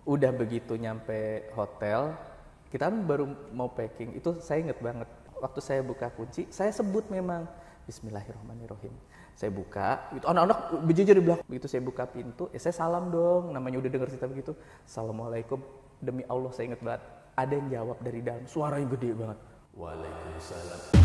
Udah begitu nyampe hotel, kita kan baru mau packing, itu saya inget banget. Waktu saya buka kunci, saya sebut memang Bismillahirrahmanirrahim. Saya buka, itu anak-anak berjejer di belakang. Begitu saya buka pintu, saya salam dong, namanya udah denger cerita begitu. Assalamualaikum, demi Allah saya inget banget. Ada yang jawab dari dalam, suaranya gede banget. Waalaikumsalam.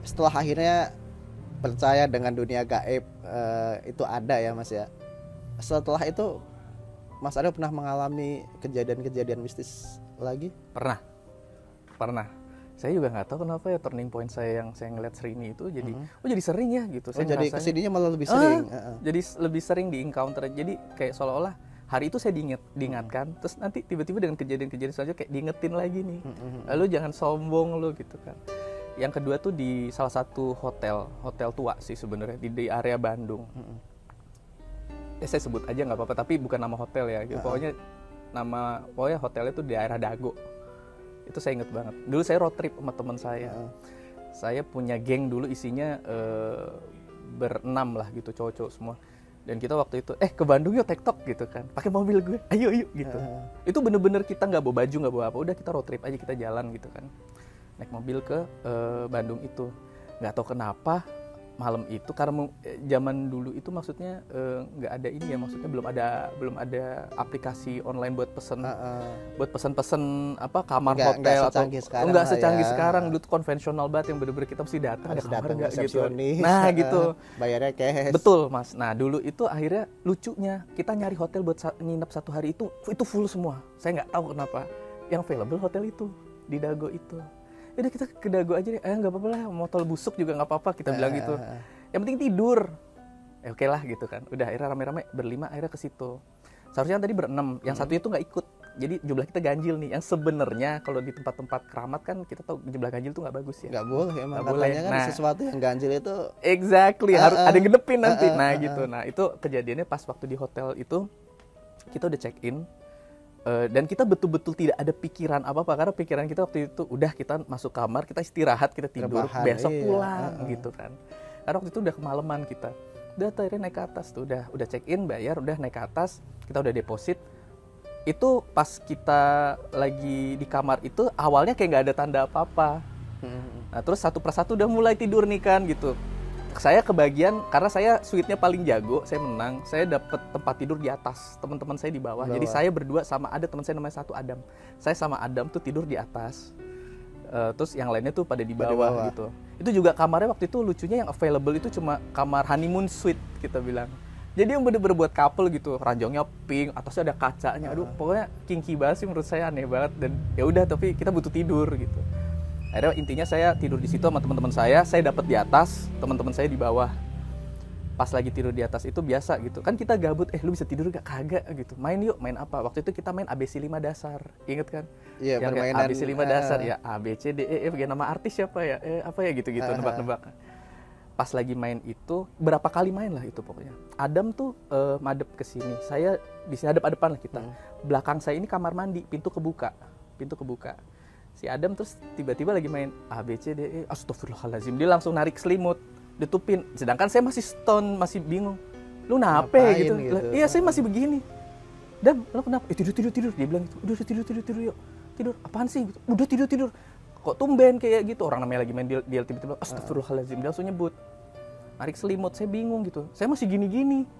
Setelah akhirnya percaya dengan dunia gaib, itu ada ya Mas ya. Setelah itu Mas Aryo pernah mengalami kejadian-kejadian mistis lagi? Pernah. Saya juga nggak tahu kenapa ya turning point saya yang saya ngeliat Srini itu jadi, jadi sering ya gitu. Saya jadi ngerasanya, kesininya malah lebih sering. Jadi lebih sering di encounter. Jadi kayak seolah-olah hari itu saya diingatkan, terus nanti tiba-tiba dengan kejadian-kejadian selanjutnya kayak diingetin lagi nih. Lalu jangan sombong lo gitu kan. Yang kedua tuh di salah satu hotel tua sih sebenarnya di area Bandung. Saya sebut aja nggak apa-apa, tapi bukan nama hotel ya. Gitu. Pokoknya hotelnya tuh di daerah Dago. Itu saya inget banget. Dulu saya road trip sama teman saya. Saya punya geng dulu isinya berenam lah gitu, cowok-cowok semua. Dan kita waktu itu ke Bandung yuk TikTok gitu kan, pakai mobil gue, ayo gitu. Itu bener-bener kita nggak bawa baju, nggak bawa apa, udah kita road trip aja, kita jalan gitu kan. Naik mobil ke Bandung itu, nggak tahu kenapa malam itu karena zaman dulu itu maksudnya nggak ada ini ya, maksudnya belum ada aplikasi online buat pesen apa kamar hotel atau nggak secanggih sekarang. Dulu tuh konvensional banget yang bener-bener kita mesti datang ada kamar nggak gitu. Nah gitu. Bayarnya cash. Betul Mas. Nah dulu itu akhirnya lucunya kita nyari hotel buat nginep satu hari itu full semua. Saya nggak tahu kenapa yang available hotel itu di Dago itu. Udah kita ke Dago aja deh, nggak apa-apa lah, motor busuk juga nggak apa-apa, kita bilang gitu. Yang penting tidur. Oke lah gitu kan. Udah akhirnya rame-rame berlima akhirnya ke situ. Seharusnya tadi berenam, yang satu itu nggak ikut. Jadi jumlah kita ganjil nih. Yang sebenarnya kalau di tempat-tempat keramat kan kita tahu jumlah ganjil tuh nggak bagus ya. Nggak boleh emang katanya boleh. Kan sesuatu yang ganjil itu. Exactly, harus ada yang ngedepin nanti. Nah gitu. Nah itu kejadiannya pas waktu di hotel itu kita udah check in. Dan kita betul-betul tidak ada pikiran apa-apa karena pikiran kita waktu itu udah kita masuk kamar, kita istirahat, kita tidur, besok pulang gitu kan. Karena waktu itu udah kemalaman kita. Udah akhirnya naik ke atas tuh, udah check in, bayar, udah naik ke atas, kita udah deposit. Itu pas kita lagi di kamar itu awalnya kayak nggak ada tanda apa-apa. Nah terus satu persatu udah mulai tidur nih kan gitu. Saya kebagian karena saya suite-nya paling jago, saya menang, saya dapat tempat tidur di atas, teman-teman saya di bawah. Jadi saya berdua sama ada teman saya namanya Adam. Saya sama Adam tuh tidur di atas. Terus yang lainnya tuh pada di bawah gitu. Itu juga kamarnya waktu itu lucunya yang available itu cuma kamar honeymoon suite kita bilang. Jadi yang bener-bener buat couple gitu, ranjangnya pink, atasnya ada kacanya. Aduh, pokoknya kinky banget sih menurut saya, aneh banget dan ya udah tapi kita butuh tidur gitu. Akhirnya intinya saya tidur di situ sama teman-teman saya dapat di atas, teman-teman saya di bawah. Pas lagi tidur di atas itu biasa gitu. Kan kita gabut, lu bisa tidur gak? Kagak gitu. Main yuk, main apa? Waktu itu kita main ABC 5 dasar. Ingat kan? Iya, yang permainan ABC 5 dasar ya, A B C D E F, nama artis siapa ya? Apa ya gitu-gitu nebak-nebak. Pas lagi main itu, berapa kali main lah itu pokoknya. Adam tuh madep ke sini. Saya di sini hadap-hadapan lah kita. Belakang saya ini kamar mandi, pintu kebuka. Si Adam terus tiba-tiba lagi main A, B, C, D, E, astagfirullahaladzim. Dia langsung narik selimut, ditupin. Sedangkan saya masih stone, masih bingung. Lu nape gitu? Iya saya masih begini. Dam, lu kenapa? Tidur. Dia bilang gitu. Udah tidur yuk. Tidur, apaan sih? Udah tidur. Kok tumben kayak gitu? Orang namanya lagi main dia tiba-tiba astagfirullahaladzim. Dia langsung nyebut. Narik selimut, saya bingung gitu. Saya masih gini-gini.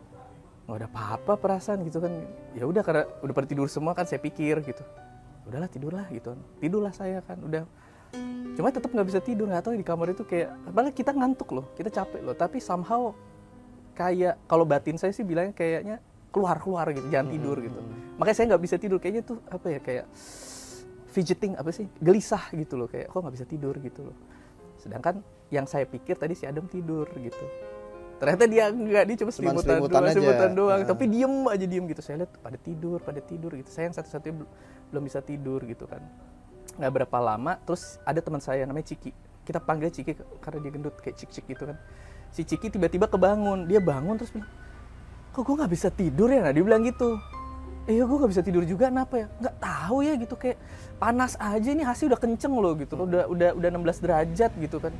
Nggak ada apa-apa perasaan gitu kan. Ya udah karena udah pada tidur semua kan saya pikir gitu. Udahlah tidurlah gitu, tidurlah saya kan udah, cuma tetap nggak bisa tidur, nggak tahu di kamar itu kayak, malah kita ngantuk loh, kita capek loh, tapi somehow kayak kalau batin saya sih bilangnya kayaknya keluar gitu, jangan tidur gitu. Makanya saya nggak bisa tidur, kayaknya tuh apa ya, kayak fidgeting, apa sih, gelisah gitu loh, kayak kok nggak bisa tidur gitu loh. Sedangkan yang saya pikir tadi si Adam tidur gitu, ternyata dia enggak, dia cuma selimutan doang, tapi diem gitu. Saya lihat pada tidur gitu, saya yang satu-satunya belum bisa tidur gitu kan. Nggak berapa lama terus ada teman saya namanya Ciki, kita panggil Ciki karena dia gendut kayak cik gitu kan. Si Ciki tiba-tiba kebangun, dia bangun terus bilang, kok gue nggak bisa tidur ya? Nah dia bilang gitu. Iya gue nggak bisa tidur juga, kenapa ya? Nggak tahu ya gitu, kayak panas aja, ini AC udah kenceng loh gitu, udah 16 derajat gitu kan.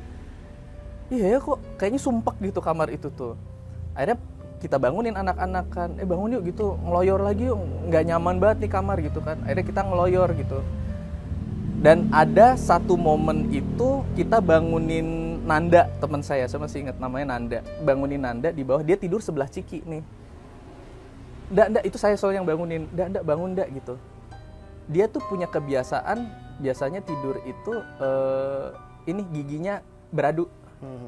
Iya ya kok kayaknya sumpek gitu kamar itu tuh. Akhirnya kita bangunin anak-anak kan, bangun yuk gitu, ngeloyor lagi yuk, nggak nyaman banget nih kamar gitu kan. Akhirnya kita ngeloyor gitu. Dan ada satu momen itu kita bangunin Nanda, teman saya masih ingat namanya Nanda. Bangunin Nanda di bawah, dia tidur sebelah Ciki nih. Ndak, itu saya soal yang bangunin. Ndak, bangun ndak gitu. Dia tuh punya kebiasaan, biasanya tidur itu ini giginya beradu.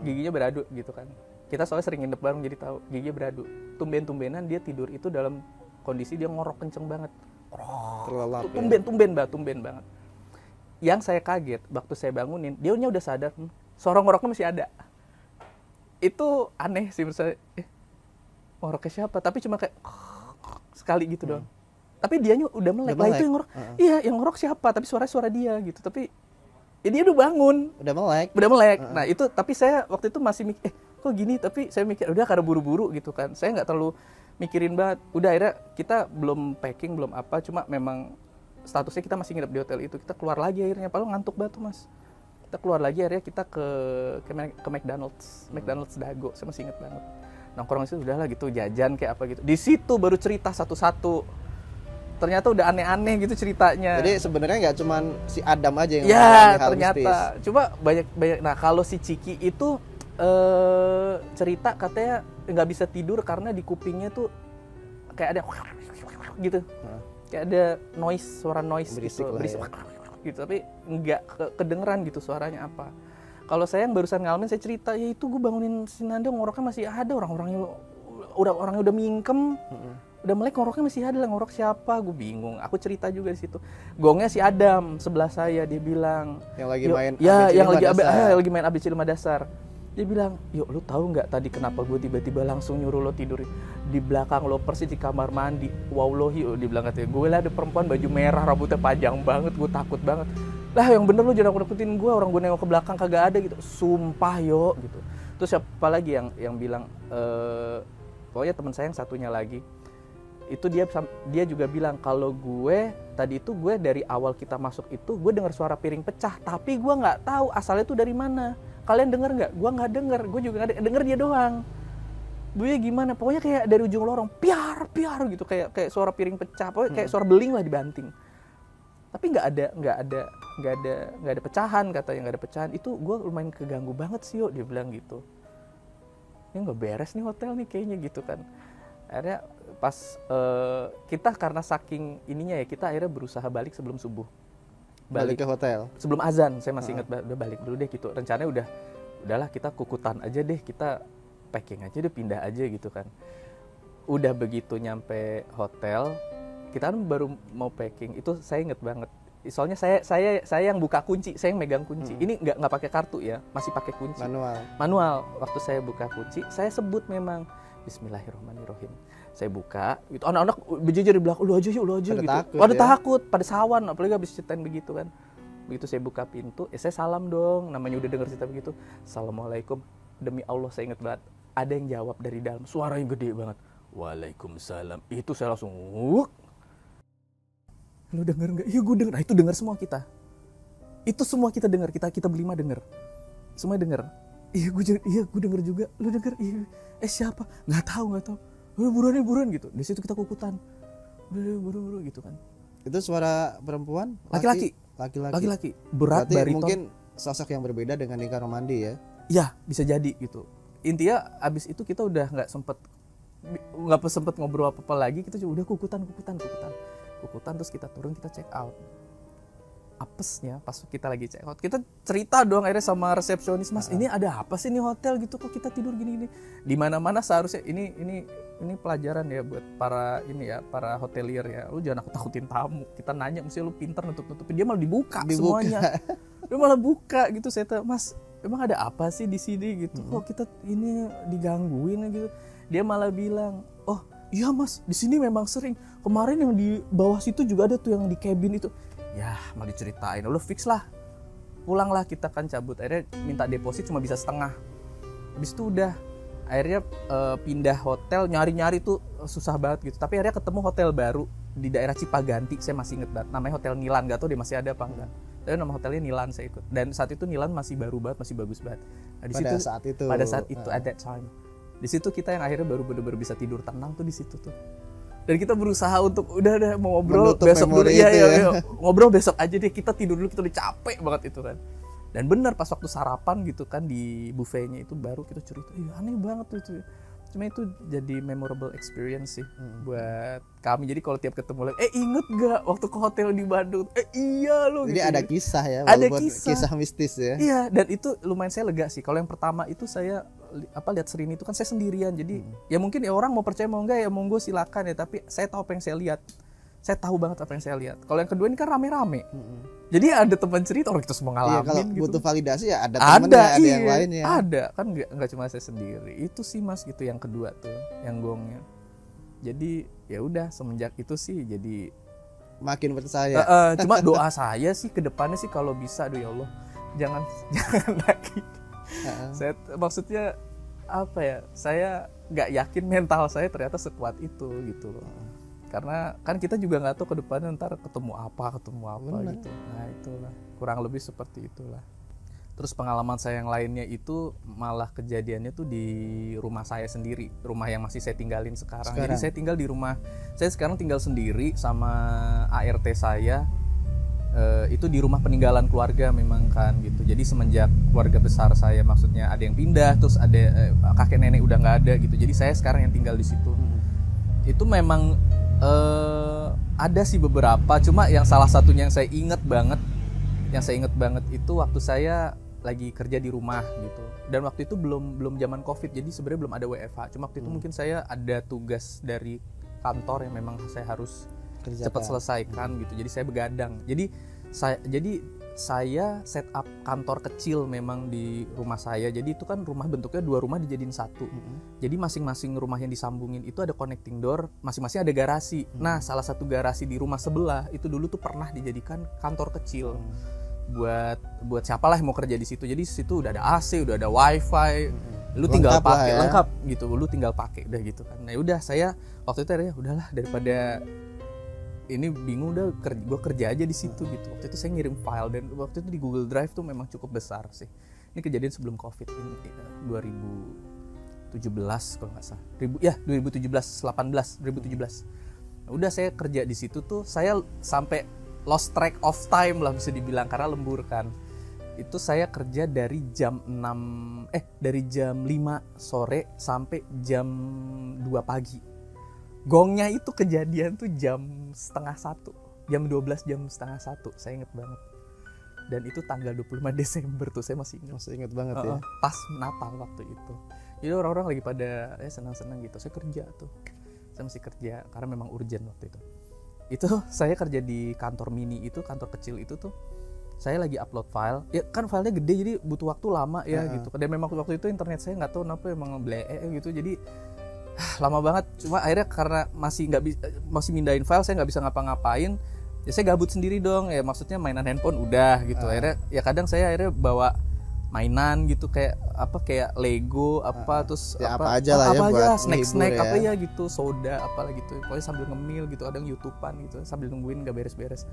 Giginya beradu gitu kan. Kita soalnya sering nginep bareng jadi tahu, giginya beradu. Tumben-tumbenan dia tidur itu dalam kondisi dia ngorok kenceng banget. Terlelap. Tumben banget. Yang saya kaget waktu saya bangunin, dia udah sadar, suara ngoroknya masih ada. Itu aneh sih menurut saya. Ngoroknya siapa? Tapi cuma kayak sekali gitu doang. Tapi dianya udah melek. Lah itu yang ngorok. Iya, yang ngorok siapa? Tapi suara dia gitu. Tapi ya dia udah bangun. Udah melek. Nah, itu tapi saya waktu itu masih mikir, kok gini? Tapi saya mikir udah karena buru-buru gitu kan. Saya enggak terlalu mikirin banget. Udah akhirnya kita belum packing, belum apa, cuma memang statusnya kita masih nginep di hotel itu. Kita keluar lagi akhirnya, padahal ngantuk banget tuh, Mas. Kita keluar lagi akhirnya kita ke McDonald's Dago. Saya masih inget banget. Nongkrong itu udahlah gitu, jajan kayak apa gitu. Di situ baru cerita satu-satu. Ternyata udah aneh-aneh gitu ceritanya. Jadi sebenarnya nggak cuman si Adam aja yang ternyata mistis. Cuma banyak. Nah kalau si Ciki itu cerita katanya nggak bisa tidur karena di kupingnya tuh kayak ada gitu, kayak ada suara noise berisik gitu, tapi nggak kedengeran gitu suaranya apa. Kalau saya yang barusan ngalamin, saya cerita, ya itu gue bangunin si Nanda, ngoroknya masih ada, orangnya udah mingkem, udah melek, ngoroknya masih ada. Ngorok siapa? Gue bingung. Aku cerita juga di situ. Gongnya si Adam sebelah saya, dia bilang yang lagi main lagi main ABC 5 dasar. Dia bilang, yuk lu tahu nggak tadi kenapa gue tiba-tiba langsung nyuruh lo tidur di belakang lo persis di kamar mandi. Waulohi, dia bilang katanya, gue lah ada perempuan baju merah, rambutnya panjang banget, gue takut banget. Lah yang bener lu jangan nakutin gue, orang gue nengok ke belakang kagak ada gitu. Sumpah yo gitu. Terus siapa lagi yang bilang, pokoknya teman saya yang satunya lagi itu dia juga bilang kalau gue tadi itu, gue dari awal kita masuk itu gue dengar suara piring pecah, tapi gue nggak tahu asalnya itu dari mana. Kalian dengar nggak? Gue nggak dengar, gue juga nggak denger, dia doang. Gue gimana? Pokoknya kayak dari ujung lorong piar gitu, kayak suara piring pecah, pokoknya kayak suara beling lah dibanting. Tapi nggak ada pecahan, katanya nggak ada pecahan. Itu gue lumayan keganggu banget sih, dia bilang gitu. Ini nggak beres nih hotel nih kayaknya gitu kan. Akhirnya pas kita karena saking ininya ya, kita akhirnya berusaha balik sebelum subuh. Balik ke hotel sebelum azan. Saya masih ingat, udah balik dulu deh gitu. Rencananya udahlah kita kukutan aja deh, kita packing aja deh, pindah aja gitu kan. Udah begitu nyampe hotel, kita kan baru mau packing, itu saya inget banget. Soalnya saya yang buka kunci, saya yang megang kunci. Ini nggak pakai kartu ya, masih pakai kunci. Manual. Waktu saya buka kunci, saya sebut memang Bismillahirrahmanirrahim. Saya buka, itu anak-anak berjejer di belakang, lu aja gitu. Pada takut, pada sawan, apalagi habis ceritain begitu kan. Begitu saya buka pintu, saya salam dong, namanya udah dengar cerita begitu. Assalamualaikum. Demi Allah saya inget banget, ada yang jawab dari dalam, suaranya gede banget. Waalaikumsalam. Itu saya langsung, lu denger nggak? Iya gue denger. Nah itu denger semua kita. Itu semua kita denger, kita berlima denger. Semua denger. Iya gue denger juga. Lu denger? Iya. Siapa? Nggak tahu. Lu buruan gitu. Di situ kita kukutan. Buru gitu kan. Itu suara perempuan? Laki-laki. Berat, berarti bariton. Mungkin sosok yang berbeda dengan Nika Romandi ya? Ya bisa jadi gitu. Intinya abis itu kita udah nggak sempet ngobrol apa lagi. Kita udah kukutan. Terus kita turun, kita check out. apesnya pas kita lagi check out, kita cerita dong akhirnya sama resepsionis, Mas ini ada apa sih nih hotel gitu kok kita tidur gini-gini. Di mana-mana seharusnya ini pelajaran ya buat para ini ya, para hotelier ya. Lu jangan takut-takutin tamu. Kita nanya mesti lu pintar nutup-nutupin, dia malah dibuka. Semuanya. Dia malah buka gitu. Saya tanya, Mas, emang ada apa sih di sini gitu? Kok kita ini digangguin gitu. Dia malah bilang, "Oh, iya Mas, di sini memang sering. Kemarin yang di bawah situ juga ada tuh yang di cabin itu." Ya, mau diceritain, udah fix lah. Pulanglah, kita kan cabut. Akhirnya minta deposit cuma bisa setengah. Habis itu udah akhirnya pindah hotel, nyari-nyari tuh susah banget gitu. Tapi akhirnya ketemu hotel baru di daerah Cipaganti, saya masih inget banget. Namanya Hotel Nilan, gak tau deh masih ada apa enggak. Tapi nama hotelnya Nilan, saya ikut. Dan saat itu Nilan masih baru banget, masih bagus banget. Nah, pada saat itu at that time. Di situ kita yang akhirnya baru bener-bener bisa tidur tenang tuh di situ tuh. Dan kita berusaha untuk udah mau ngobrol menutup besok dulu ya. Ngobrol besok aja deh, kita tidur dulu, kita udah capek banget itu kan. Dan benar pas waktu sarapan gitu kan di buffetnya itu baru kita cerita, aneh banget tuh itu. Cuma itu jadi memorable experience sih buat kami. Jadi kalau tiap ketemu lagi, inget gak waktu ke hotel di Bandung? Iya loh. Jadi gitu. Ada kisah ya, ada kisah mistis ya. Iya, dan itu lumayan saya lega sih. Kalau yang pertama itu saya lihat Serini itu kan saya sendirian. Jadi ya mungkin ya orang mau percaya mau enggak ya monggo silakan ya, tapi saya tahu apa yang saya lihat. Saya tahu banget apa yang saya lihat. Kalau yang kedua ini kan rame-rame. Jadi ada teman cerita, orang kita semua ngalamin kalau gitu. Butuh validasi ya ada temennya, ada yang lainnya. Ada, kan enggak cuma saya sendiri. Itu sih Mas gitu yang kedua tuh, yang gongnya. Jadi ya udah semenjak itu sih jadi makin percaya. Cuma doa saya sih ke depannya sih kalau bisa, aduh ya Allah, jangan lagi. Saya maksudnya apa ya? Saya nggak yakin mental saya ternyata sekuat itu gitu loh. Karena kan kita juga nggak tahu ke depannya ntar ketemu apa Bener. Gitu. Nah itulah kurang lebih seperti itulah. Terus pengalaman saya yang lainnya itu malah kejadiannya tuh di rumah saya sendiri, rumah yang masih saya tinggalin sekarang. Jadi saya tinggal di rumah, saya sekarang tinggal sendiri sama ART saya. Itu di rumah peninggalan keluarga memang kan gitu. Jadi semenjak keluarga besar saya maksudnya ada yang pindah, terus ada kakek nenek udah nggak ada gitu. Jadi saya sekarang yang tinggal di situ. Itu memang ada sih beberapa, cuma yang salah satunya yang saya inget banget itu waktu saya lagi kerja di rumah gitu. Dan waktu itu belum zaman Covid, jadi sebenarnya belum ada WFH. Cuma waktu itu mungkin saya ada tugas dari kantor yang memang saya harus cepat selesaikan gitu. Jadi saya begadang. Jadi saya set up kantor kecil memang di rumah saya. Jadi itu kan rumah bentuknya 2 rumah dijadiin satu. Jadi masing-masing rumah yang disambungin itu ada connecting door, masing-masing ada garasi. Nah, salah satu garasi di rumah sebelah itu dulu tuh pernah dijadikan kantor kecil. Buat siapalah yang mau kerja di situ. Jadi di situ udah ada AC, udah ada WiFi. Lu tinggal pakai lengkap gitu. Lu tinggal pakai udah gitu kan. Nah, udah saya waktu itu ya udahlah daripada ini bingung, udah gue kerja aja di situ gitu. Waktu itu saya ngirim file dan waktu itu di Google Drive tuh memang cukup besar sih. Ini kejadian sebelum Covid ini 2017 kalau nggak salah. 2017. Nah, udah saya kerja di situ tuh saya sampai lost track of time lah bisa dibilang karena lembur kan. Itu saya kerja dari jam 5 sore sampai jam 2 pagi. Gongnya itu kejadian tuh jam 12:30, jam 12 jam 12:30, saya inget banget. Dan itu tanggal 25 Desember tuh, saya masih inget banget ya. Pas Natal waktu itu. Jadi orang-orang lagi pada senang-senang gitu. Saya kerja tuh, saya masih kerja karena memang urgent waktu itu. Itu saya kerja di kantor mini itu, kantor kecil itu tuh. Saya lagi upload file, ya kan filenya gede jadi butuh waktu lama ya gitu. Dan memang waktu itu internet saya nggak tahu kenapa emang blee gitu, jadi lama banget. Cuma akhirnya karena masih mindahin file, saya nggak bisa ngapa-ngapain. Ya saya gabut sendiri dong. Ya maksudnya mainan handphone udah gitu. Akhirnya ya kadang saya bawa mainan gitu kayak Lego terus ya apa aja lah ya buat snack apa ya gitu, soda apalah gitu. Pokoknya sambil ngemil gitu, kadang YouTubean gitu sambil nungguin nggak beres-beres.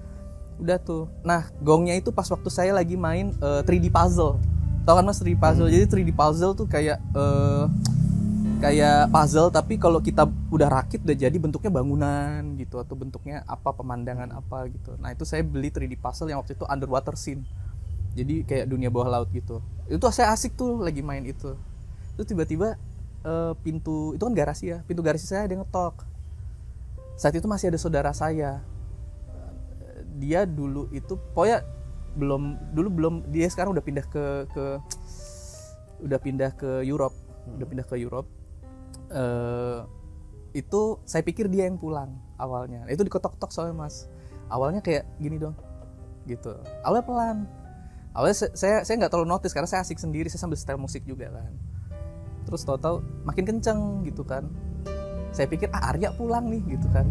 Udah tuh. Nah, gongnya itu pas waktu saya lagi main 3D puzzle. Tahu kan Mas 3D puzzle? Jadi 3D puzzle tuh kayak puzzle tapi kalau kita udah rakit udah jadi bentuknya bangunan gitu atau bentuknya apa pemandangan apa gitu. Nah, itu saya beli 3D puzzle yang waktu itu underwater scene. Jadi kayak dunia bawah laut gitu. Itu saya asik tuh lagi main itu. Terus tiba-tiba pintu itu kan garasi ya. Pintu garasi saya ada yang ngetok. Saat itu masih ada saudara saya. Dia dulu itu pokoknya belum dia sekarang udah pindah ke Europe. Itu saya pikir dia yang pulang awalnya. Itu diketok-ketok soalnya Mas. Awalnya kayak gini dong, gitu. Awalnya pelan. Awalnya saya nggak terlalu notice karena saya asik sendiri, saya sambil setel musik juga kan. Terus tahu-tahu makin kenceng gitu kan. Saya pikir Arya pulang nih gitu kan.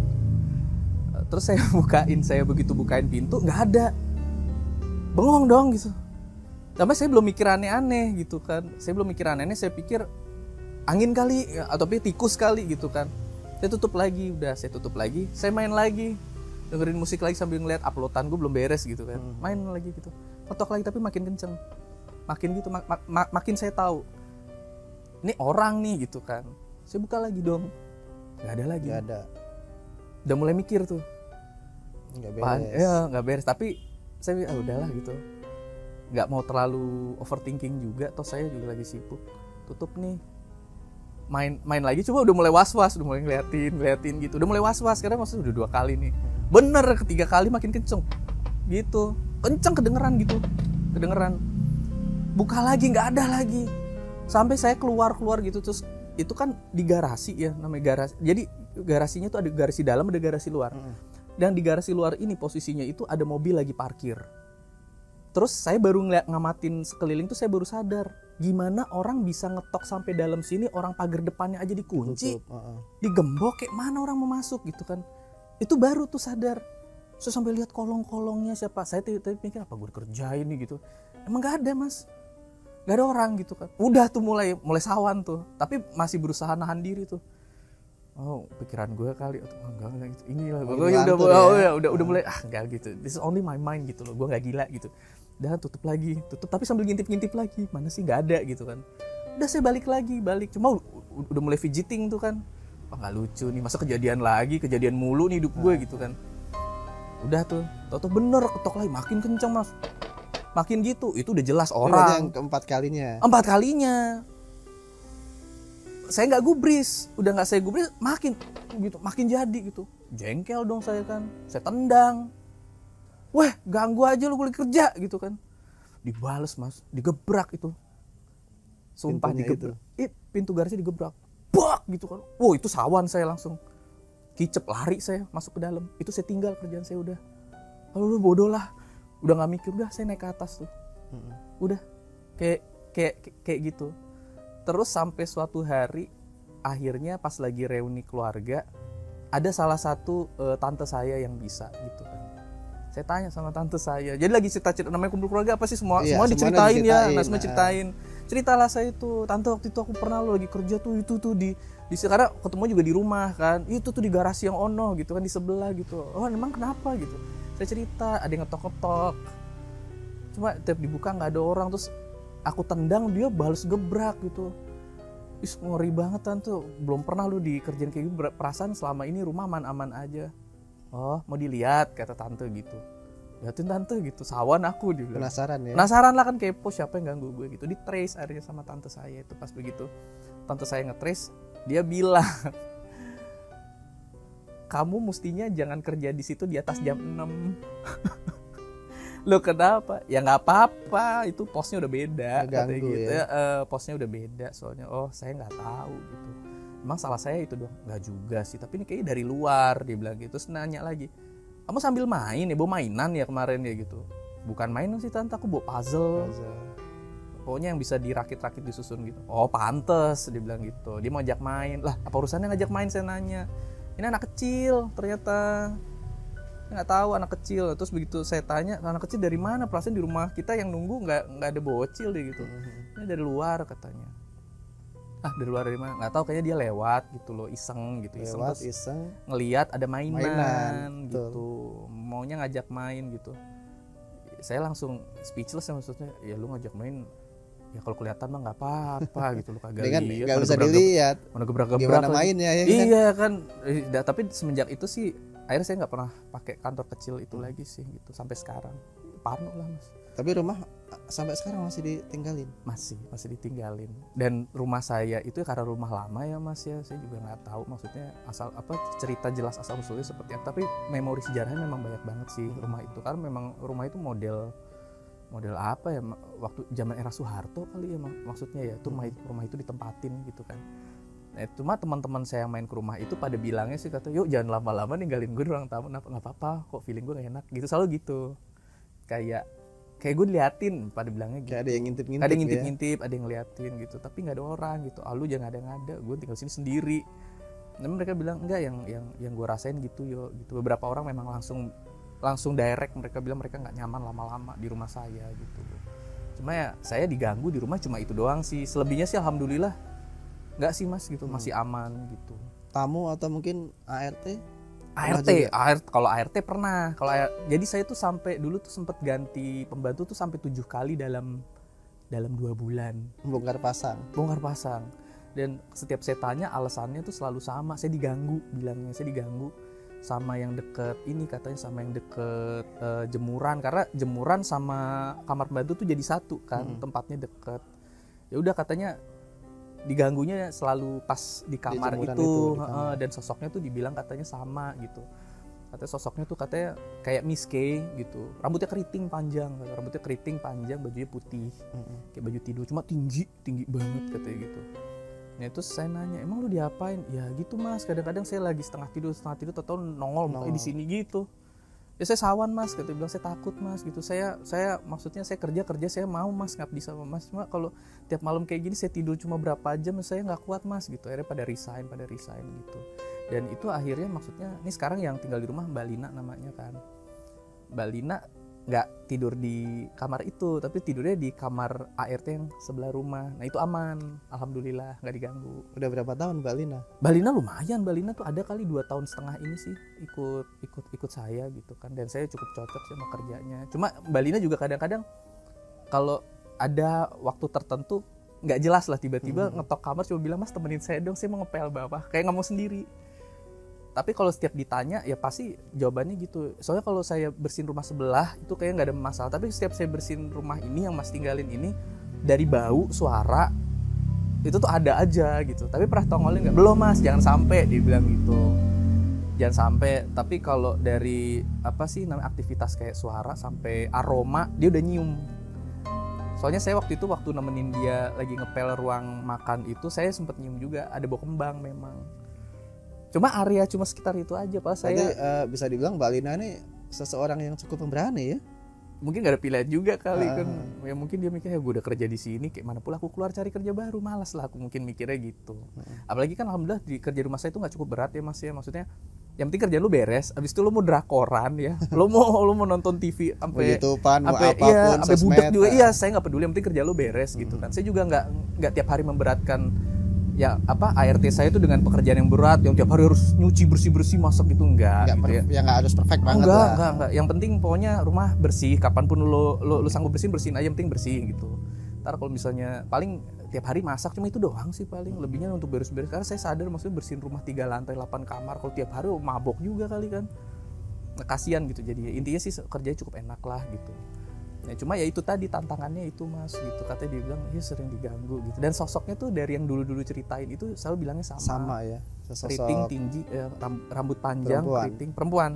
Terus saya begitu bukain pintu nggak ada. Bengong dong gitu. Tapi saya belum mikir aneh-aneh gitu kan. Saya pikir angin kali atau tikus kali gitu kan. Saya tutup lagi, saya main lagi, dengerin musik lagi sambil ngeliat uploadan gue belum beres gitu kan. Main lagi gitu, ketok lagi tapi makin kenceng, makin gitu, makin saya tahu ini orang nih gitu kan. Saya buka lagi dong, nggak ada lagi. Nggak ada. Udah mulai mikir tuh, nggak beres. Tapi saya udahlah gitu, nggak mau terlalu overthinking juga. Toh saya juga lagi sibuk, tutup nih. Main lagi, coba udah mulai was-was, udah mulai ngeliatin gitu, udah mulai was-was karena maksudnya udah 2 kali nih, bener ketiga kali makin kenceng gitu, kenceng kedengeran, buka lagi nggak ada lagi, sampai saya keluar gitu. Terus itu kan di garasi ya, namanya garasi, jadi garasinya tuh ada garasi dalam, ada garasi luar, dan di garasi luar ini posisinya itu ada mobil lagi parkir. Terus saya baru ngamatin sekeliling tuh, saya baru sadar gimana orang bisa ngetok sampai dalam sini, orang pagar depannya aja dikunci, digembok, kayak mana orang mau masuk gitu kan. Itu baru tuh sadar. Saya sampai lihat kolong-kolongnya siapa. Saya tadi pikir apa gue dikerjain nih gitu. Emang gak ada Mas, gak ada orang gitu kan. Udah tuh mulai sawan tuh, tapi masih berusaha nahan diri tuh. Oh, pikiran gue kali atau enggak gitu. Inilah gue udah mulai enggak gitu. This is only my mind gitu loh. Gue enggak gila gitu. Udah tutup tapi sambil ngintip lagi. Mana sih enggak ada gitu kan. Udah saya balik. Cuma udah mulai fidgeting tuh kan. Enggak lucu nih, masa kejadian mulu nih hidup gue gitu kan. Udah tuh, tahu bener ketok lagi, makin kenceng Mas. Makin gitu, itu udah jelas orang. Yang keempat kalinya. 4 kalinya. Saya nggak gubris, makin jadi gitu, jengkel dong saya kan, saya tendang, weh ganggu aja lu, boleh kerja gitu kan, dibales Mas, digebrak itu, sumpah digebrak, pintu garasi digebrak, bak gitu kan, wow itu sawan, saya langsung kicep lari, saya masuk ke dalam, itu saya tinggal kerjaan saya udah, lalu bodoh lah, udah nggak mikir, udah saya naik ke atas tuh, udah kayak gitu. Terus sampai suatu hari, akhirnya pas lagi reuni keluarga, ada salah satu tante saya yang bisa gitu kan. Saya tanya sama tante saya, jadi lagi cerita namanya kumpul keluarga apa sih, semua diceritain ya, semua ceritain. Ceritalah saya itu, tante waktu itu aku pernah lagi kerja tuh, itu tuh di sekarang ketemu juga di rumah kan, itu tuh di garasi yang ono gitu kan, di sebelah gitu. Oh emang kenapa gitu? Saya cerita, ada yang ngetok-ngetok, cuma tiap dibuka nggak ada orang, terus aku tendang, dia balas gebrak gitu. Ngeri banget tante, belum pernah lu dikerjain kayak gitu, perasaan selama ini rumah aman-aman aja. Oh mau dilihat, kata tante gitu. Liatin tante gitu, sawan aku, dia bilang. Penasaran lah kan, kepo siapa yang ganggu gue gitu. Di trace akhirnya sama tante saya itu. Pas begitu tante saya nge-trace, dia bilang, kamu mestinya jangan kerja di situ di atas jam 6. Lo kenapa? Ya nggak apa-apa, itu posnya udah beda, katanya gitu ya. Posnya udah beda soalnya. Oh saya nggak tahu gitu. Emang salah saya itu dong? Nggak juga sih, tapi ini kayaknya dari luar, dia bilang gitu. Terus nanya lagi, kamu sambil main ya, bawa mainan ya kemarin ya gitu? Bukan mainan sih tante, aku bawa puzzle. Pokoknya yang bisa dirakit-rakit, disusun gitu. Oh pantes, dia bilang gitu. Dia mau ajak main. Lah apa urusannya ngajak main, saya nanya. Ini anak kecil ternyata. Nggak tahu, anak kecil. Terus begitu saya tanya, anak kecil dari mana? Perasaan di rumah kita yang nunggu nggak ada bocil deh gitu. Ini dari luar katanya. Dari luar dari mana? Nggak tahu, kayaknya dia lewat gitu loh, iseng gitu. Iseng ngelihat ada mainan gitu. Maunya ngajak main gitu. Saya langsung speechless ya, maksudnya ya lu ngajak main, ya kalau kelihatan mah nggak apa-apa gitu, lu kagak lihat, nggak bisa dilihat mana gebrak-gebrak gimana mainnya ya. Iya kan. Tapi semenjak itu sih akhirnya saya nggak pernah pakai kantor kecil itu lagi sih gitu, sampai sekarang. Parno lah Mas. Tapi rumah sampai sekarang masih ditinggalin? Masih ditinggalin. Dan rumah saya itu karena rumah lama ya Mas ya, saya juga nggak tahu maksudnya asal apa, cerita jelas asal usulnya seperti apa. Tapi memori sejarahnya memang banyak banget sih rumah itu, karena memang rumah itu model model apa ya, waktu zaman era Soeharto kali ya maksudnya ya, tuh rumah itu ditempatin gitu kan. Nah, cuma teman-teman saya yang main ke rumah itu pada bilangnya sih, kata yuk jangan lama-lama ninggalin gue di ruang tamu, nggak apa-apa kok, feeling gue gak enak gitu, selalu gitu. Kayak gue diliatin, pada bilangnya gitu. Kayak ada yang ngintip-ngintip, ada yang ngintip-ngintip, ada yang ngeliatin gitu, tapi nggak ada orang gitu. Lu jangan ada, gue tinggal sini sendiri. Namun mereka bilang enggak, yang gue rasain gitu yo gitu. Beberapa orang memang langsung direct, mereka bilang mereka nggak nyaman lama-lama di rumah saya gitu. Cuma ya saya diganggu di rumah cuma itu doang sih. Selebihnya sih alhamdulillah nggak sih mas gitu, masih aman gitu. Tamu atau mungkin ART? Kalau ART pernah. Jadi saya tuh sampai dulu tuh sempat ganti pembantu tuh sampai 7 kali dalam 2 bulan. Bongkar pasang. Dan setiap saya tanya alasannya tuh selalu sama, saya diganggu, bilangnya saya diganggu sama yang deket ini, katanya sama yang deket jemuran, karena jemuran sama kamar pembantu tuh jadi satu kan, tempatnya deket. Ya udah katanya diganggunya selalu pas di kamar itu, dan sosoknya tuh dibilang katanya sama gitu. Katanya sosoknya tuh katanya kayak Miss K gitu, rambutnya keriting panjang, bajunya putih, kayak baju tidur, cuma tinggi banget katanya gitu. Nah terus saya nanya, emang lu diapain? Ya gitu mas, kadang-kadang saya lagi setengah tidur atau nongol di sini gitu. Ya saya sawan mas, kata bilang saya takut mas gitu. Saya maksudnya saya kerja saya mau mas, nggak bisa mas. Cuma kalau tiap malam kayak gini saya tidur cuma berapa jam, saya nggak kuat mas gitu. Akhirnya pada resign gitu. Dan itu akhirnya maksudnya, ini sekarang yang tinggal di rumah Mbak Lina namanya kan. Mbak Lina nggak tidur di kamar itu, tapi tidurnya di kamar ART yang sebelah rumah. Nah itu aman, alhamdulillah nggak diganggu. Udah berapa tahun Mbak Lina? Mbak Lina lumayan, Mbak Lina tuh ada kali 2 tahun setengah ini sih ikut saya gitu kan, dan saya cukup cocok sih sama kerjanya. Cuma Mbak Lina juga kadang-kadang kalau ada waktu tertentu nggak jelas lah, tiba-tiba ngetok kamar cuma bilang mas temenin saya dong, saya mau ngepel bawah, kayak nggak mau sendiri. Tapi kalau setiap ditanya ya pasti jawabannya gitu. Soalnya kalau saya bersihin rumah sebelah itu kayak nggak ada masalah. Tapi setiap saya bersihin rumah ini yang mas tinggalin ini, dari bau, suara itu tuh ada aja gitu. Tapi pernah tongolin nggak? Belum mas, jangan sampai, dia bilang gitu. Jangan sampai. Tapi kalau dari aktivitas kayak suara sampai aroma, dia udah nyium. Soalnya saya waktu nemenin dia lagi ngepel ruang makan itu, saya sempat nyium juga ada bau kembang memang. Cuma sekitar itu aja Pak. Saya bisa dibilang Mbak Lina ini seseorang yang cukup pemberani ya. Mungkin gak ada pilihan juga kali kan. Ya mungkin dia mikir, ya gue udah kerja di sini, kayak mana pula aku keluar cari kerja baru, malas lah aku mungkin mikirnya gitu. Apalagi kan alhamdulillah di kerja rumah saya itu nggak cukup berat ya mas ya. Maksudnya yang penting kerjaan lu beres, abis itu lu mau drakoran ya, lu mau nonton TV sampai sampai budak juga, iya saya nggak peduli, yang penting kerja lu beres gitu kan. Saya juga nggak tiap hari memberatkan ya ART saya itu dengan pekerjaan yang berat, yang tiap hari harus nyuci bersih masak gitu, enggak gitu ya nggak harus perfect banget lah. Enggak, yang penting pokoknya rumah bersih, kapanpun lu sanggup bersihin aja, yang penting bersih gitu. Ntar kalau misalnya paling tiap hari masak cuma itu doang sih paling, lebihnya untuk beres-beres, karena saya sadar maksudnya bersihin rumah 3 lantai 8 kamar kalau tiap hari mabok juga kali kan, kasihan gitu. Jadi intinya sih kerjanya cukup enak lah gitu. Ya, cuma ya itu tadi tantangannya itu mas gitu, katanya dia bilang ya sering diganggu gitu, dan sosoknya tuh dari yang dulu ceritain itu selalu bilangnya sama ya, keriting tinggi, rambut panjang, keriting, perempuan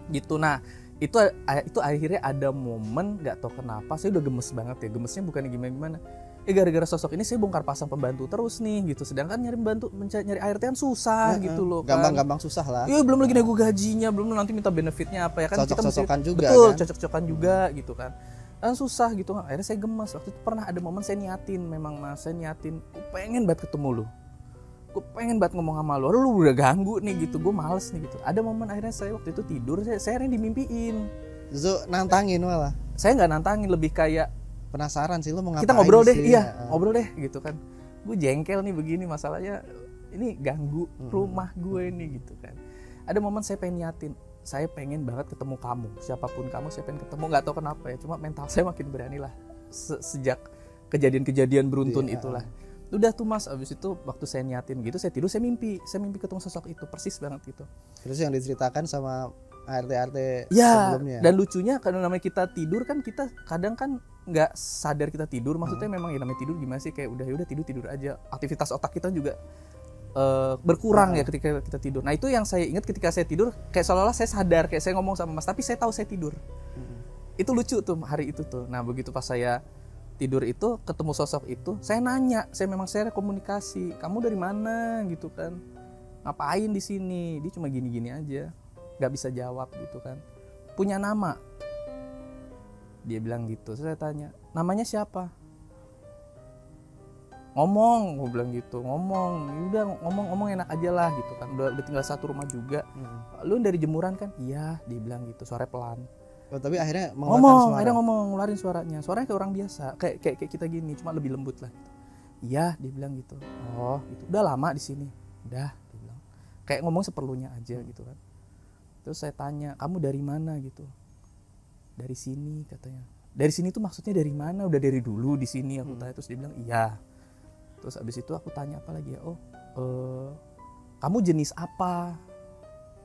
gitu. Nah itu akhirnya ada momen nggak tahu kenapa saya udah gemes banget ya, gemesnya bukan gimana gara-gara sosok ini saya bongkar pasang pembantu terus nih gitu, sedangkan nyari ART kan susah gitu loh kan. Gampang susah lah. Iya, belum lagi nego gajinya, belum nanti minta benefitnya apa ya kan, cocok-cocokan juga betul, kan? cocok-cocokan juga gitu kan. Dan susah gitu, akhirnya saya gemes. Waktu itu pernah ada momen saya niatin, gue pengen banget ketemu lu, gue pengen banget ngomong sama lu udah ganggu nih gitu, gue males nih gitu. Ada momen akhirnya saya waktu itu tidur, saya akhirnya dimimpiin. Justru nantangin malah. Saya nggak nantangin, lebih kayak penasaran sih lu mau ngapain. Kita ngobrol deh, ngobrol deh gitu kan. Gue jengkel nih begini, masalahnya ini ganggu rumah gue ini gitu kan. Ada momen saya pengen niatin, saya pengen banget ketemu kamu, siapapun kamu saya pengen ketemu, nggak tahu kenapa ya, cuma mental saya makin berani lah sejak kejadian beruntun itulah. Udah tuh mas, abis itu waktu saya niatin gitu, saya tidur, saya mimpi ketemu sosok itu persis banget gitu. Terus yang diceritakan sama ART ya, sebelumnya. Dan lucunya karena namanya kita tidur kan, kita kadang kan nggak sadar kita tidur, maksudnya memang ya namanya tidur gimana sih, kayak udah tidur aja, aktivitas otak kita juga berkurang ya ketika kita tidur. Nah itu yang saya ingat ketika saya tidur, kayak seolah-olah saya sadar, kayak saya ngomong sama mas tapi saya tahu saya tidur. Itu lucu tuh hari itu tuh. Nah begitu pas saya tidur itu ketemu sosok itu, saya nanya, saya komunikasi, kamu dari mana gitu kan, ngapain di sini? Dia cuma gini-gini aja, nggak bisa jawab gitu kan. Punya nama, dia bilang gitu. Saya tanya, namanya siapa? Ngomong, gue bilang gitu, ngomong. Ya udah ngomong enak aja lah gitu kan. Udah tinggal satu rumah juga. Lu dari jemuran kan? Iya, dia bilang gitu, suara pelan. Oh, tapi akhirnya ngeluarin suaranya. Suaranya kayak orang biasa, kayak kita gini, cuma lebih lembut lah gitu. Iya, dia bilang gitu. Oh, gitu. Udah lama di sini. Udah, dia bilang. Kayak ngomong seperlunya aja gitu kan. Terus saya tanya, "Kamu dari mana?" gitu. "Dari sini," katanya. "Dari sini tuh maksudnya dari mana? Udah dari dulu di sini?" Aku tanya. Terus dia bilang, "Iya." Terus abis itu aku tanya apa lagi ya? "Oh, kamu jenis apa?"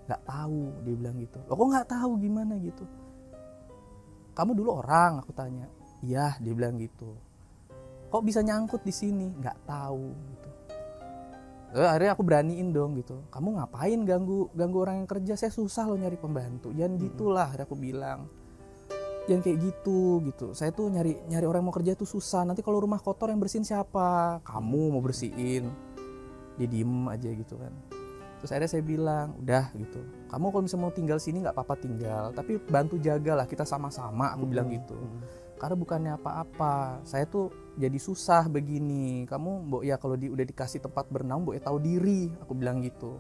"Nggak tahu," dia bilang gitu. "Loh, kok nggak tahu gimana gitu?" "Kamu dulu orang?" aku tanya. "Iya," dia bilang gitu. "Kok bisa nyangkut di sini?" "Nggak tahu," gitu. Akhirnya aku beraniin dong gitu. "Kamu ngapain ganggu orang yang kerja? Saya susah loh nyari pembantu." "Jangan gitulah," akhirnya aku bilang. "Jangan kayak gitu. Saya tuh nyari orang yang mau kerja tuh susah. Nanti kalau rumah kotor yang bersihin siapa? Kamu mau bersihin." Dia diem aja gitu kan. Terus akhirnya saya bilang, "Udah gitu, kamu kalau misalnya mau tinggal sini nggak apa-apa tinggal, tapi bantu jagalah, kita sama-sama," aku bilang gitu. "Karena bukannya apa-apa, saya tuh jadi susah begini. Kamu mbok ya kalau udah dikasih tempat bernaung, mbok ya tahu diri," aku bilang gitu.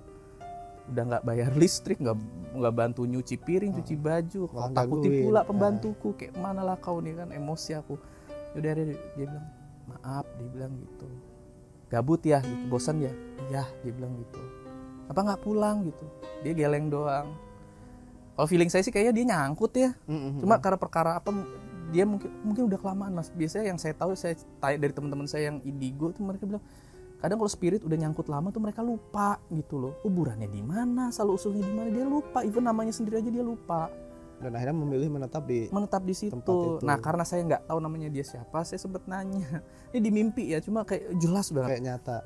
Udah nggak bayar listrik, nggak bantu nyuci piring, cuci baju, kau takuti pula pembantuku, kayak mana lah kau nih kan, emosi aku. Udah dia bilang, "Maaf," dia bilang gitu. "Gabut ya gitu, bosan ya?" "Iya," dia bilang gitu. "Apa nggak pulang gitu?" Dia geleng doang. Kalau feeling saya sih kayaknya dia nyangkut ya. Cuma karena perkara apa, dia mungkin udah kelamaan mas. Biasanya yang saya tahu, saya tanya dari teman-teman saya yang indigo tuh, mereka bilang kadang kalau spirit udah nyangkut lama tuh mereka lupa gitu loh. Kuburannya di mana, asal usulnya di mana, dia lupa. Even namanya sendiri aja dia lupa. Dan akhirnya memilih menetap di situ. Itu. Nah karena saya nggak tahu namanya dia siapa, saya sempet nanya. Ini di mimpi ya, cuma kayak jelas banget. Kayak nyata.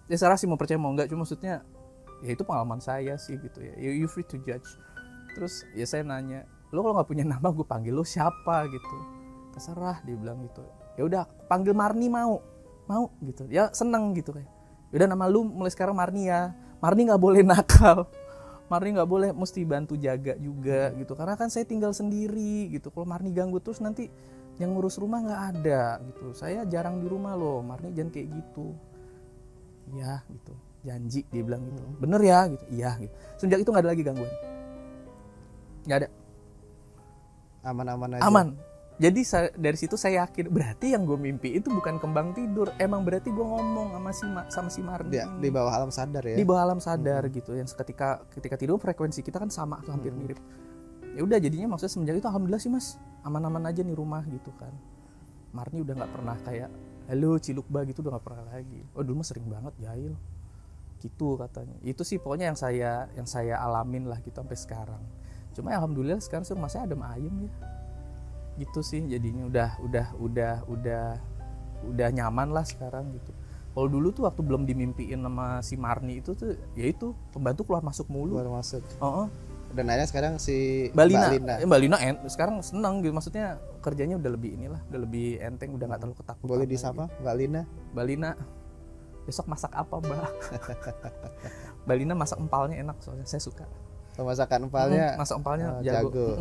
Ya Sarah sih mau percaya mau nggak, cuma maksudnya ya itu pengalaman saya sih gitu ya. You free to judge. Terus ya saya nanya, "Lo kalau nggak punya nama gue panggil lo siapa gitu?" "Terserah," dia bilang gitu. "Ya udah panggil Marni mau gitu." Ya seneng gitu kayak. "Udah nama lu mulai sekarang Marni ya. Marni nggak boleh nakal. Marni nggak boleh, mesti bantu jaga juga gitu. Karena kan saya tinggal sendiri gitu. Kalau Marni ganggu terus nanti yang ngurus rumah nggak ada gitu. Saya jarang di rumah loh. Marni jangan kayak gitu." "Ya gitu. Janji," dia bilang gitu. "Bener ya?" gitu. "Iya," gitu. Sejak itu nggak ada lagi gangguan. Nggak ada. Aman-aman aja. Aman. Jadi dari situ saya yakin berarti yang gue mimpi itu bukan kembang tidur. Emang berarti gue ngomong sama si Marni. Di bawah alam sadar ya. Di bawah alam sadar gitu. Yang ketika tidur frekuensi kita kan sama tuh, hampir mirip. Ya udah jadinya maksudnya semenjak itu alhamdulillah sih mas, aman-aman aja nih rumah gitu kan. Marni udah nggak pernah kayak halo Cilukba gitu, udah nggak pernah lagi. Oh dulu mah sering banget jahil gitu katanya. Itu sih pokoknya yang saya alamin lah gitu sampai sekarang. Cuma ya, alhamdulillah sekarang sih rumah saya adem ayem ya. Gitu sih jadinya udah nyaman lah sekarang gitu. Kalau dulu tuh waktu belum dimimpiin sama si Marni itu tuh ya itu pembantu keluar masuk mulu. Keluar masuk. Dan akhirnya sekarang si Mbak Lina sekarang seneng gitu, maksudnya kerjanya udah lebih udah lebih enteng, udah nggak terlalu ketakutan. Boleh disapa Mbak Lina? Mbak Lina, besok masak apa Mbak? Mbak Lina masak empalnya enak soalnya saya suka. Masakan empalnya? Masak empalnya jago.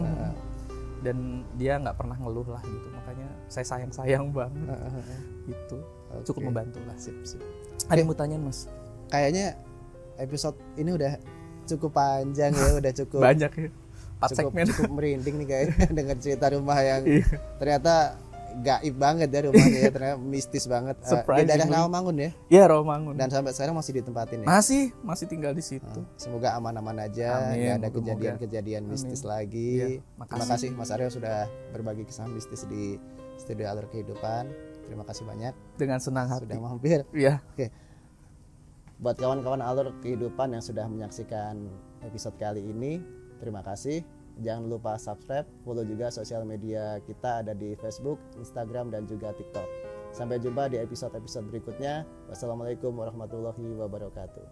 Dan dia nggak pernah ngeluh lah gitu, makanya saya sayang banget gitu. Cukup membantu lah. Sip. Ada yang mau tanyain mas? Kayaknya episode ini udah cukup panjang ya, udah cukup banyak ya. Cukup merinding nih kayaknya dengan cerita rumah yang ternyata gaib banget ya rumahnya ya, ternyata mistis banget. Di daerah Rawamangun ya? Iya Rawamangun. Dan sampai sekarang masih ditempatin ya? Masih tinggal di situ. Semoga aman-aman aja, nggak ada kejadian-kejadian mistis lagi. Terima kasih Mas Aryo sudah berbagi kisah mistis di Studio Alur Kehidupan. Terima kasih banyak. Dengan senang hati. Sudah mampir. Iya. Oke. Buat kawan-kawan Alur Kehidupan yang sudah menyaksikan episode kali ini, terima kasih. Jangan lupa subscribe, follow juga sosial media kita, ada di Facebook, Instagram, dan juga TikTok. Sampai jumpa di episode-episode berikutnya. Wassalamualaikum warahmatullahi wabarakatuh.